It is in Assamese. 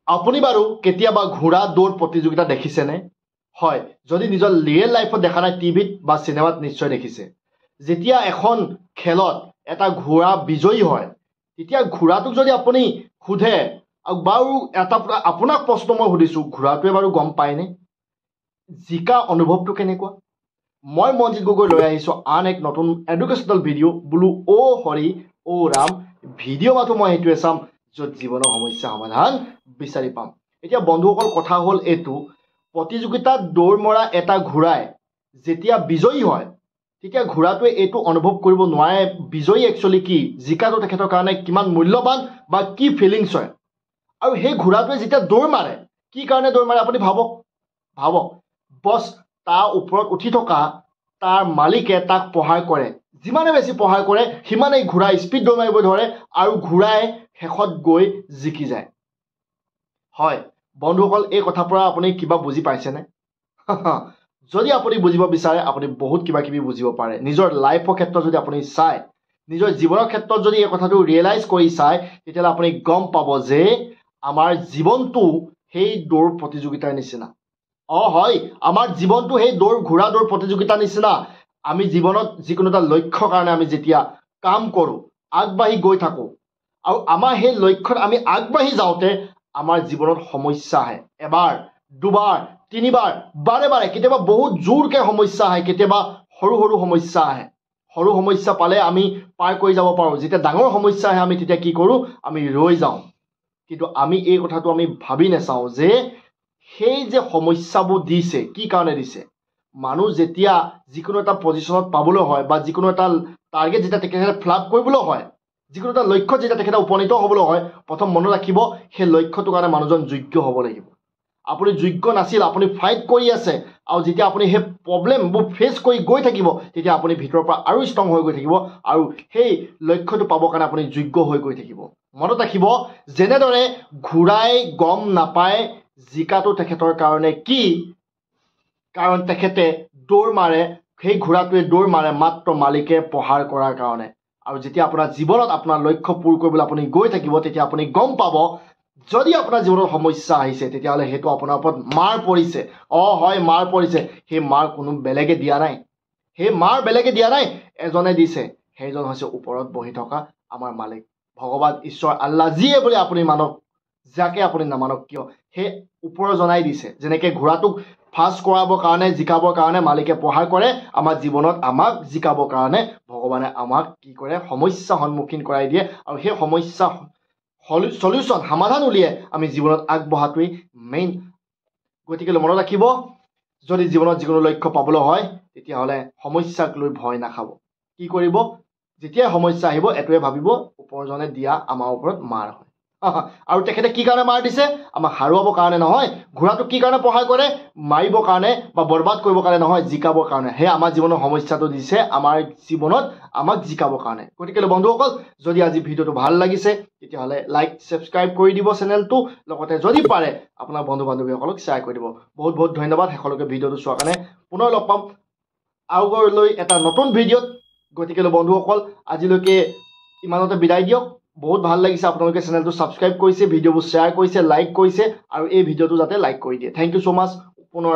আপুনি বাৰু কেতিয়াবা ঘোঁৰা দৌৰ প্ৰতিযোগিতা দেখিছেনে? হয়, যদি নিজৰ ৰিয়েল লাইফত দেখা নাই টিভিত বা চিনেমাত নিশ্চয় দেখিছে। যেতিয়া এখন খেলত এটা ঘোঁৰা বিজয়ী হয়, তেতিয়া ঘোঁৰাটোক যদি আপুনি সোধে, বাৰু আপোনাক প্ৰশ্ন মই সুধিছোঁ, ঘোঁৰাটোৱে বাৰু গম পায়নে জিকা অনুভৱটো কেনেকুৱা? মই মনজিত গগৈ লৈ আহিছোঁ আন এক নতুন এডুকেশ্যনেল ভিডিঅ'। বোলো হৰি ৰাম, ভিডিঅ' মাথো মই সেইটোৱে চাম য'ত জীৱনৰ সমস্যা সমাধান বিচাৰি পাম। এতিয়া বন্ধুসকল, কথা হ'ল এইটো, প্ৰতিযোগিতাত দৌৰ মৰা এটা ঘোঁৰাই যেতিয়া বিজয়ী হয়, তেতিয়া ঘোঁৰাটোৱে এইটো অনুভৱ কৰিব নোৱাৰে বিজয়ী একচুৱেলি কি, জিকাটো তেখেতৰ কাৰণে কিমান মূল্যৱান বা কি ফিলিংছ হয়। আৰু সেই ঘোঁৰাটোৱে যেতিয়া দৌৰ মাৰে, কি কাৰণে দৌৰ মাৰে আপুনি ভাবক। বছ তাৰ ওপৰত উঠি থকা তাৰ মালিকে তাক সহায় কৰে, যিমানে বেছি সহায় কৰে সিমানেই ঘোঁৰাই স্পীড দৌৰ মাৰিব ধৰে আৰু ঘোঁৰাই শেষত গৈ জিকি যায়। হয় বন্ধুসকল, এই কথাৰ পৰা আপুনি কিবা বুজি পাইছেনে? যদি আপুনি বুজিব বিচাৰে, আপুনি বহুত কিবা কিবি বুজিব পাৰে। নিজৰ লাইফৰ ক্ষেত্ৰত যদি আপুনি চায়, নিজৰ জীৱনৰ ক্ষেত্ৰত যদি এই কথাটো ৰিয়েলাইজ কৰি চায়, তেতিয়াহ'লে আপুনি গম পাব যে আমাৰ জীৱনটো সেই দৌৰ প্ৰতিযোগিতাৰ নিচিনা। হয়, আমাৰ জীৱনটো সেই ঘোঁৰা দৌৰ প্ৰতিযোগিতাৰ নিচিনা। আমি জীৱনত যিকোনো এটা লক্ষ্যৰ কাৰণে আমি যেতিয়া কাম কৰোঁ, আগবাঢ়ি গৈ থাকোঁ, আৰু আমাৰ সেই লক্ষ্যত আমি আগবাঢ়ি যাওঁতে আমাৰ জীৱনত সমস্যা আহে। এবাৰ, দুবাৰ, তিনিবাৰ, বাৰে বাৰে, কেতিয়াবা বহুত জোৰকৈ সমস্যা আহে, কেতিয়াবা সৰু সৰু সমস্যা আহে। সৰু সমস্যা পালে আমি পাৰ কৰি যাব পাৰোঁ। যেতিয়া ডাঙৰ সমস্যা আহে আমি তেতিয়া কি কৰোঁ, আমি ৰৈ যাওঁ। কিন্তু আমি এই কথাটো আমি ভাবি নাচাওঁ যে সেই যে সমস্যাবোৰ দিছে, কি কাৰণে দিছে। মানুহ যেতিয়া যিকোনো এটা পজিশ্যনত পাবলৈ হয় বা যিকোনো এটা টাৰ্গেট যেতিয়া তেখেতে ফিল কৰিবলৈ হয়, যিকোনো এটা লক্ষ্যত যেতিয়া তেখেতে উপনীত হ'বলৈ হয়, প্ৰথম মনত ৰাখিব সেই লক্ষ্যটোৰ কাৰণে মানুহজন যোগ্য হ'ব লাগিব। আপুনি যোগ্য নাছিল, আপুনি ফাইট কৰি আছে, আৰু যেতিয়া আপুনি সেই প্ৰব্লেমবোৰ ফেচ কৰি গৈ থাকিব, তেতিয়া আপুনি ভিতৰৰ পৰা আৰু ষ্ট্ৰং হৈ গৈ থাকিব আৰু সেই লক্ষ্যটো পাবৰ কাৰণে আপুনি যোগ্য হৈ গৈ থাকিব। মনত ৰাখিব, যেনেদৰে ঘোঁৰাই গম নাপায় জিকাটো তেখেতৰ কাৰণে কি, কাৰণ তেখেতে দৌৰ মাৰে, সেই ঘোঁৰাটোৱে দৌৰ মাৰে মাত্ৰ মালিকে প্ৰহাৰ কৰাৰ কাৰণে। আৰু যেতিয়া আপোনাৰ জীৱনত আপোনাৰ লক্ষ্য পূৰ কৰিবলৈ আপুনি গৈ থাকিব, তেতিয়া আপুনি গম পাব যদি আপোনাৰ জীৱনত সমস্যা আহিছে, তেতিয়াহ'লে সেইটো আপোনাৰ ওপৰত মাৰ পৰিছে। হয়, মাৰ পৰিছে। সেই মাৰ কোনো বেলেগে দিয়া নাই, সেই মাৰ বেলেগে দিয়া নাই, এজনে দিছে। সেইজন হৈছে ওপৰত বহি থকা আমাৰ মালিক, ভগৱান, ঈশ্বৰ, আল্লাহ, যিয়ে বুলি আপুনি মানক, যাকে আপুনি নামানক কিয়, সেই ওপৰৰ জনাই দিছে। যেনেকৈ ঘোঁৰাটোক ফাষ্ট কৰাবৰ কাৰণে, জিকাবৰ কাৰণে মালিকে প্ৰহাৰ কৰে, আমাৰ জীৱনত আমাক জিকাবৰ কাৰণে ভগৱানে আমাক কি কৰে, সমস্যা সন্মুখীন কৰাই দিয়ে, আৰু সেই সমস্যা সলিউশ্যন, সমাধান উলিয়াই আমি জীৱনত আগবঢ়াটোৱেই মেইন। গতিকে মনত ৰাখিব, যদি জীৱনত যিকোনো লক্ষ্য পাবলৈ হয়, তেতিয়াহ'লে সমস্যাক লৈ ভয় নাখাব। কি কৰিব, যেতিয়াই সমস্যা আহিব এইটোৱে ভাবিব ওপৰজনে দিয়া আমাৰ ওপৰত মাৰ হয়। আৰু তেখেতে কি কাৰণে মাৰ দিছে, আমাক হাৰুৱাবৰ কাৰণে নহয়। ঘোঁৰাটোক কি কাৰণে সহায় কৰে, মাৰিবৰ কাৰণে বা বৰবাদ কৰিবৰ কাৰণে নহয়, জিকাবৰ কাৰণে। সেই আমাৰ জীৱনৰ সমস্যাটো দিছে আমাৰ জীৱনত আমাক জিকাবৰ কাৰণে। গতিকে বন্ধুসকল, যদি আজি ভিডিঅ'টো ভাল লাগিছে, তেতিয়াহ'লে লাইক, ছাবস্ক্ৰাইব কৰি দিব চেনেলটো, লগতে যদি পাৰে আপোনাৰ বন্ধু বান্ধৱীসকলক শ্বেয়াৰ কৰি দিব। বহুত বহুত ধন্যবাদ শেষলৈকে ভিডিঅ'টো চোৱাৰ কাৰণে। পুনৰ লগ পাম আগলৈ এটা নতুন ভিডিঅ'ত। গতিকে বন্ধুসকল, আজিলৈকে ইমানতে বিদায় দিয়ক। বহুত ভাল লাগিছে আপোনালোকে চেনেলটো ছাবস্ক্ৰাইব কৰিছে, ভিডিঅ'বোৰ শ্বেয়াৰ কৰিছে, লাইক কৰিছে, আৰু এই ভিডিঅ'টো যাতে লাইক কৰি দিয়ে। থেংক ইউ ছ' মাছ। পুনৰ